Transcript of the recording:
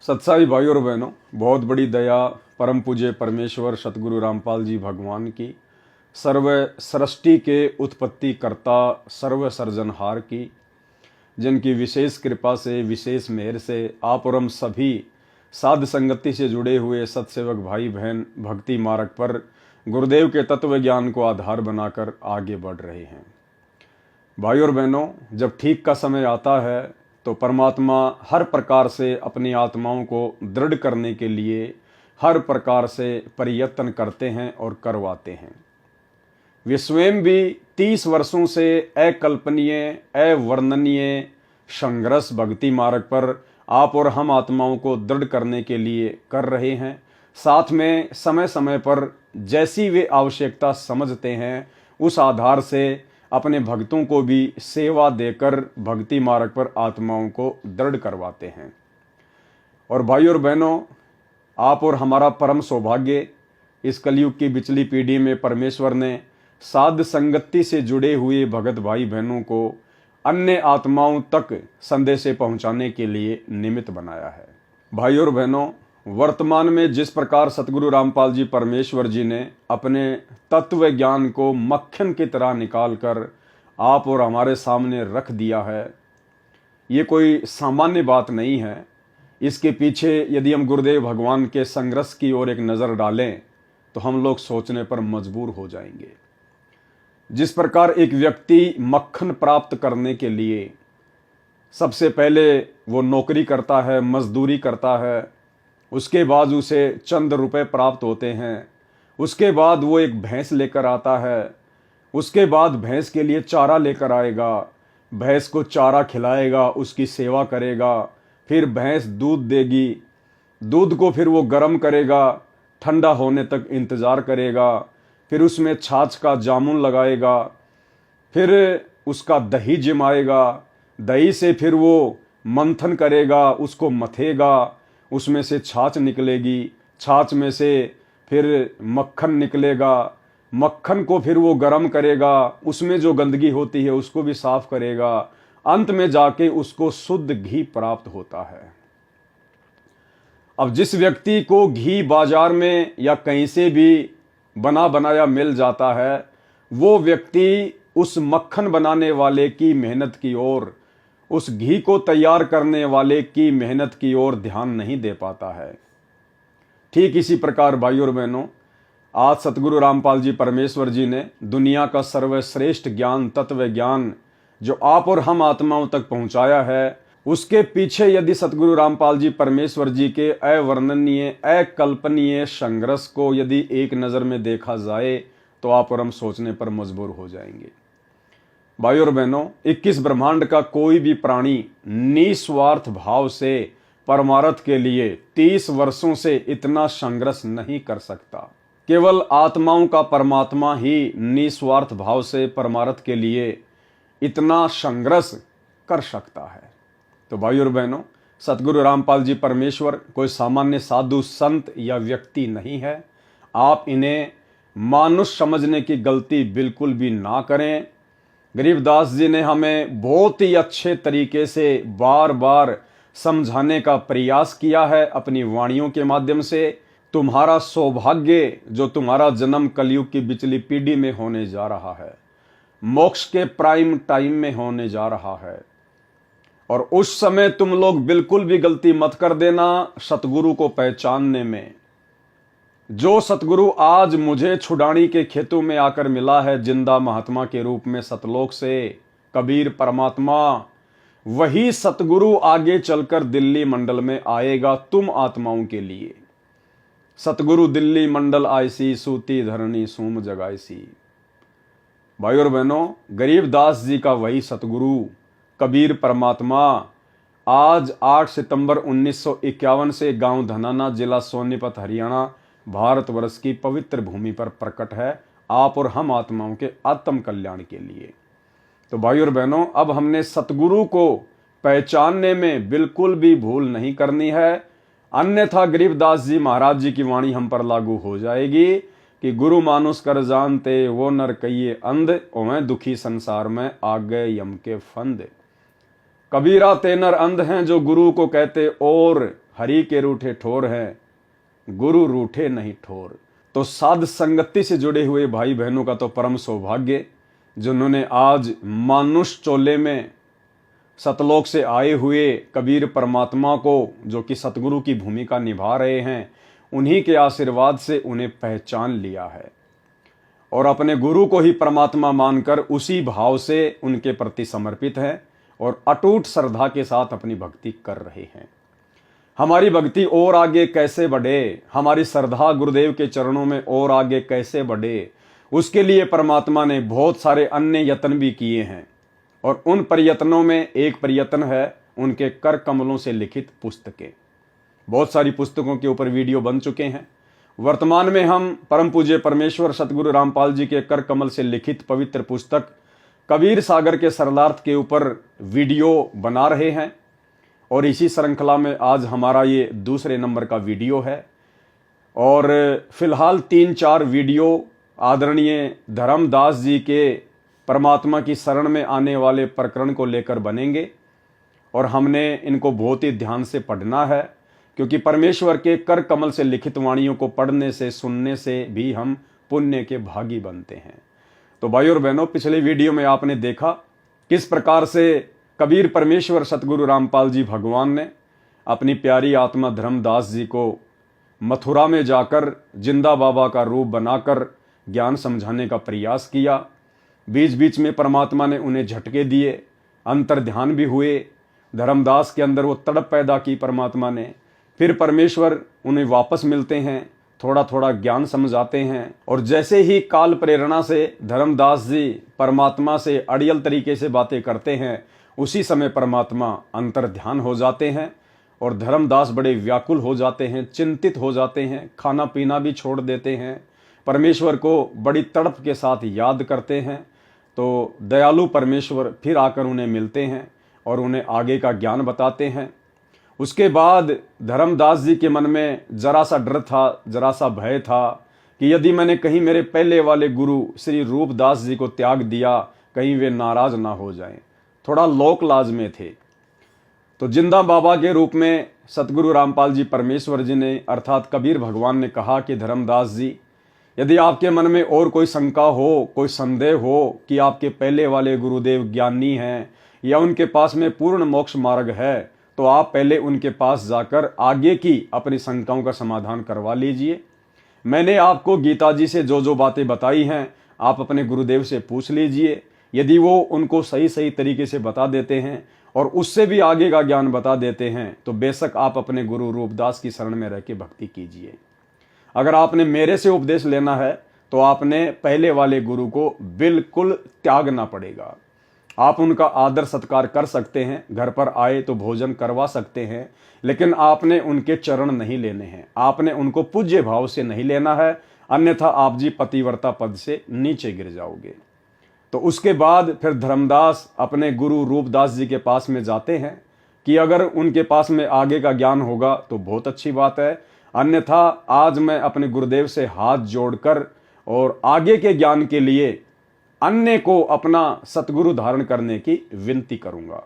सत्साई भाई और बहनों, बहुत बड़ी दया परम पूज्य परमेश्वर सतगुरु रामपाल जी भगवान की, सर्व सृष्टि के उत्पत्ति कर्ता सर्व सर्जनहार की, जिनकी विशेष कृपा से विशेष मेहर से आप और हम सभी साध संगति से जुड़े हुए सत्सेवक भाई बहन भक्ति मार्ग पर गुरुदेव के तत्व ज्ञान को आधार बनाकर आगे बढ़ रहे हैं। भाई और बहनों, जब ठीक का समय आता है तो परमात्मा हर प्रकार से अपनी आत्माओं को दृढ़ करने के लिए हर प्रकार से प्रयत्न करते हैं और करवाते हैं। वे स्वयं भी 30 वर्षों से अकल्पनीय अवर्णनीय संघर्ष भक्ति मार्ग पर आप और हम आत्माओं को दृढ़ करने के लिए कर रहे हैं। साथ में समय समय पर जैसी वे आवश्यकता समझते हैं उस आधार से अपने भक्तों को भी सेवा देकर भक्ति मार्ग पर आत्माओं को दृढ़ करवाते हैं। और भाई और बहनों, आप और हमारा परम सौभाग्य, इस कलयुग की बिचली पीढ़ी में परमेश्वर ने साध संगति से जुड़े हुए भगत भाई बहनों को अन्य आत्माओं तक संदेश पहुंचाने के लिए निमित्त बनाया है। भाई और बहनों, वर्तमान में जिस प्रकार सतगुरु रामपाल जी परमेश्वर जी ने अपने तत्व ज्ञान को मक्खन की तरह निकालकर आप और हमारे सामने रख दिया है, ये कोई सामान्य बात नहीं है। इसके पीछे यदि हम गुरुदेव भगवान के संघर्ष की ओर एक नज़र डालें तो हम लोग सोचने पर मजबूर हो जाएंगे। जिस प्रकार एक व्यक्ति मक्खन प्राप्त करने के लिए सबसे पहले वो नौकरी करता है, मजदूरी करता है, उसके बाद उसे चंद रुपए प्राप्त होते हैं, उसके बाद वो एक भैंस लेकर आता है, उसके बाद भैंस के लिए चारा लेकर आएगा, भैंस को चारा खिलाएगा, उसकी सेवा करेगा, फिर भैंस दूध देगी, दूध को फिर वो गर्म करेगा, ठंडा होने तक इंतज़ार करेगा, फिर उसमें छाछ का जामुन लगाएगा, फिर उसका दही जमाएगा, दही से फिर वो मंथन करेगा, उसको मथेगा, उसमें से छाछ निकलेगी, छाछ में से फिर मक्खन निकलेगा, मक्खन को फिर वो गर्म करेगा, उसमें जो गंदगी होती है उसको भी साफ करेगा, अंत में जाके उसको शुद्ध घी प्राप्त होता है। अब जिस व्यक्ति को घी बाजार में या कहीं से भी बना बनाया मिल जाता है, वो व्यक्ति उस मक्खन बनाने वाले की मेहनत की ओर, उस घी को तैयार करने वाले की मेहनत की ओर ध्यान नहीं दे पाता है। ठीक इसी प्रकार भाई और बहनों, आज सतगुरु रामपाल जी परमेश्वर जी ने दुनिया का सर्वश्रेष्ठ ज्ञान तत्व ज्ञान जो आप और हम आत्माओं तक पहुंचाया है, उसके पीछे यदि सतगुरु रामपाल जी परमेश्वर जी के अवर्णनीय अकल्पनीय संघर्ष को यदि एक नज़र में देखा जाए तो आप और हम सोचने पर मजबूर हो जाएंगे। भाई और बहनों, 21 ब्रह्मांड का कोई भी प्राणी निस्वार्थ भाव से परमार्थ के लिए 30 वर्षों से इतना संघर्ष नहीं कर सकता। केवल आत्माओं का परमात्मा ही निस्वार्थ भाव से परमार्थ के लिए इतना संघर्ष कर सकता है। तो भाई और बहनों, सतगुरु रामपाल जी परमेश्वर कोई सामान्य साधु संत या व्यक्ति नहीं है। आप इन्हें मानुष समझने की गलती बिल्कुल भी ना करें। गरीबदास जी ने हमें बहुत ही अच्छे तरीके से बार बार समझाने का प्रयास किया है अपनी वाणियों के माध्यम से। तुम्हारा सौभाग्य जो तुम्हारा जन्म कलयुग की बिचली पीढ़ी में होने जा रहा है, मोक्ष के प्राइम टाइम में होने जा रहा है, और उस समय तुम लोग बिल्कुल भी गलती मत कर देना सतगुरु को पहचानने में। जो सतगुरु आज मुझे छुड़ानी के खेतों में आकर मिला है जिंदा महात्मा के रूप में सतलोक से, कबीर परमात्मा, वही सतगुरु आगे चलकर दिल्ली मंडल में आएगा तुम आत्माओं के लिए। सतगुरु दिल्ली मंडल आयसी, सूती धरणी सूम जगाईसी। भाई और बहनों, गरीबदास जी का वही सतगुरु कबीर परमात्मा आज 8 सितंबर 1951 से गांव धनाना, जिला सोनीपत, हरियाणा, भारतवर्ष की पवित्र भूमि पर प्रकट है आप और हम आत्माओं के आत्म कल्याण के लिए। तो भाई और बहनों, अब हमने सतगुरु को पहचानने में बिल्कुल भी भूल नहीं करनी है, अन्यथा गरीबदास जी महाराज जी की वाणी हम पर लागू हो जाएगी कि गुरु मानुष कर जानते वो नर कहिए अंध, ओवें दुखी संसार में आ गए यम के फंद। कबीरा ते नर अंध हैं जो गुरु को कहते और हरि के रूठे ठोर हैं, गुरु रूठे नहीं ठोर। तो साध संगति से जुड़े हुए भाई बहनों का तो परम सौभाग्य, जिन्होंने आज मानुष चोले में सतलोक से आए हुए कबीर परमात्मा को, जो कि सतगुरु की भूमिका निभा रहे हैं, उन्हीं के आशीर्वाद से उन्हें पहचान लिया है और अपने गुरु को ही परमात्मा मानकर उसी भाव से उनके प्रति समर्पित हैं और अटूट श्रद्धा के साथ अपनी भक्ति कर रहे हैं। हमारी भक्ति और आगे कैसे बढ़े, हमारी श्रद्धा गुरुदेव के चरणों में और आगे कैसे बढ़े, उसके लिए परमात्मा ने बहुत सारे अन्य यत्न भी किए हैं और उन प्रयत्नों में एक प्रयत्न है उनके कर कमलों से लिखित पुस्तकें। बहुत सारी पुस्तकों के ऊपर वीडियो बन चुके हैं। वर्तमान में हम परम पूज्य परमेश्वर सतगुरु रामपाल जी के कर कमल से लिखित पवित्र पुस्तक कबीर सागर के सरलार्थ के ऊपर वीडियो बना रहे हैं और इसी श्रृंखला में आज हमारा ये दूसरे नंबर का वीडियो है। और फिलहाल 3-4 वीडियो आदरणीय धर्मदास जी के परमात्मा की शरण में आने वाले प्रकरण को लेकर बनेंगे और हमने इनको बहुत ही ध्यान से पढ़ना है, क्योंकि परमेश्वर के कर कमल से लिखित वाणियों को पढ़ने से सुनने से भी हम पुण्य के भागी बनते हैं। तो भाई और बहनों, पिछले वीडियो में आपने देखा किस प्रकार से कबीर परमेश्वर सतगुरु रामपाल जी भगवान ने अपनी प्यारी आत्मा धर्मदास जी को मथुरा में जाकर जिंदा बाबा का रूप बनाकर ज्ञान समझाने का प्रयास किया। बीच बीच में परमात्मा ने उन्हें झटके दिए, अंतर ध्यान भी हुए, धर्मदास के अंदर वो तड़प पैदा की परमात्मा ने। फिर परमेश्वर उन्हें वापस मिलते हैं, थोड़ा थोड़ा ज्ञान समझाते हैं और जैसे ही काल प्रेरणा से धर्मदास जी परमात्मा से अड़ियल तरीके से बातें करते हैं, उसी समय परमात्मा अंतर ध्यान हो जाते हैं और धर्मदास बड़े व्याकुल हो जाते हैं, चिंतित हो जाते हैं, खाना पीना भी छोड़ देते हैं, परमेश्वर को बड़ी तड़प के साथ याद करते हैं। तो दयालु परमेश्वर फिर आकर उन्हें मिलते हैं और उन्हें आगे का ज्ञान बताते हैं। उसके बाद धर्मदास जी के मन में जरा सा डर था, जरा सा भय था कि यदि मैंने कहीं मेरे पहले वाले गुरु श्री रूपदास जी को त्याग दिया, कहीं वे नाराज ना हो जाएं। थोड़ा लोक लाज में थे। तो जिंदा बाबा के रूप में सतगुरु रामपाल जी परमेश्वर जी ने अर्थात कबीर भगवान ने कहा कि धर्मदास जी, यदि आपके मन में और कोई शंका हो, कोई संदेह हो कि आपके पहले वाले गुरुदेव ज्ञानी हैं या उनके पास में पूर्ण मोक्ष मार्ग है, तो आप पहले उनके पास जाकर आगे की अपनी शंकाओं का समाधान करवा लीजिए। मैंने आपको गीता जी से जो जो बातें बताई हैं, आप अपने गुरुदेव से पूछ लीजिए। यदि वो उनको सही सही तरीके से बता देते हैं और उससे भी आगे का ज्ञान बता देते हैं, तो बेशक आप अपने गुरु रूपदास की शरण में रह के भक्ति कीजिए। अगर आपने मेरे से उपदेश लेना है तो आपने पहले वाले गुरु को बिल्कुल त्यागना पड़ेगा। आप उनका आदर सत्कार कर सकते हैं, घर पर आए तो भोजन करवा सकते हैं, लेकिन आपने उनके चरण नहीं लेने हैं, आपने उनको पूज्य भाव से नहीं लेना है, अन्यथा आप जी पतिव्रता पद से नीचे गिर जाओगे। तो उसके बाद फिर धर्मदास अपने गुरु रूपदास जी के पास में जाते हैं कि अगर उनके पास में आगे का ज्ञान होगा तो बहुत अच्छी बात है, अन्यथा आज मैं अपने गुरुदेव से हाथ जोड़कर और आगे के ज्ञान के लिए अन्य को अपना सतगुरु धारण करने की विनती करूंगा।